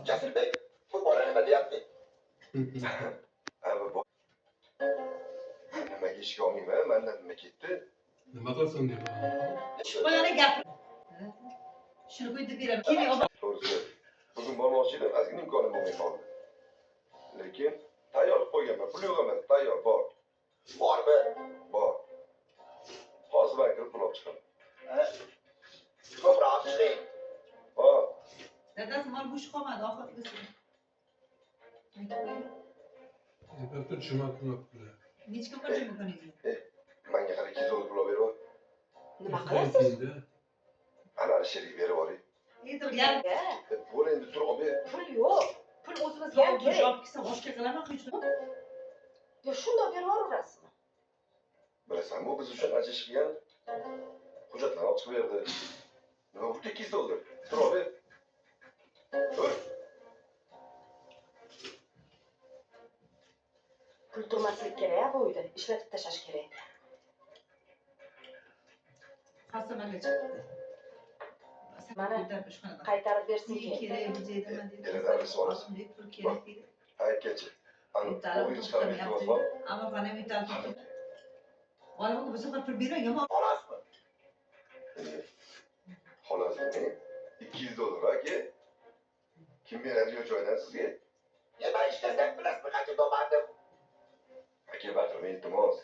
Jasurbek, bu bola nima deyapti? Nimaga ishga olmayman? Mendan nima ketdi? Nima qilsin deb. Boyana gap. Shuni qo'yib beraman. Keling, To'g'risi, bugun bormoqchi edim, ozgina imkonim bo'lmay qoldi. Lekin tayyor qo'yganman, pul yo'q emas, tayyor bor. Bormi? Bor. Hozir man kirib pul olib chiqaman. Ko'proq ishlang. Hop. dadasi mal bo'sh qolmadi oxirgisi. Albatta tushunmayapti. Necha kun qolgan ekaningizga? Menga qara 200 dollar pul olib berib. Nima qilasiz? Ana sherik berib yuboring. Endi gap. Bo'l endi tur olib ber. Pul yo'q. Pul o'zimizga ham kerak. Olib kelsa boshqa qilaman hech kim. Yo, shundoq berib yuboraverasizmi? Bilasanmi, biz uchun qancha ish qilgan? Hujjatlarni olib chiqib berdi. Nima bu 200 dollar? Tur olib ber. Tur. Pul turmaslik kerak bu uyda. Ishlatib tashlash kerak. Xasamaga chiqdi. Mana qaytarib bersin kerak. Kerak bu joyda men Kerak pul kerak dedi. Aytganchi. Ani o'g'lingiz chiqarib aytyapti. Ammo bana metal tutib. Olim bu sefer pul bermang, yomon. Xolasmi? Xolasmi? 200 dollar aka. Kim beradi shu joydan sizga? Nima ishlasam bilasizmi qancha to'pandim? Aka baqirmang iltimos.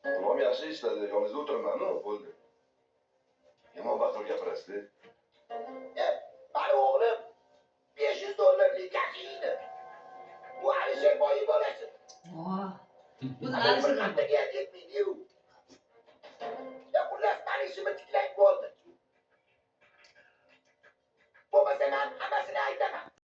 Pulim yaxshi ishladi, yoningizda o'tiribman-ku, bo'ldi. Yomon baqirib gapirasiz. Mani o'g'lim 500 dollarlik kashiydi. Bu Alisher boyi bo'lasi. O'zi Alisher qantaga yetmaydi-yu. Ya xullas mani ishimni tiklang bo'ldi. Bo'lmasa men hammasini aytaman.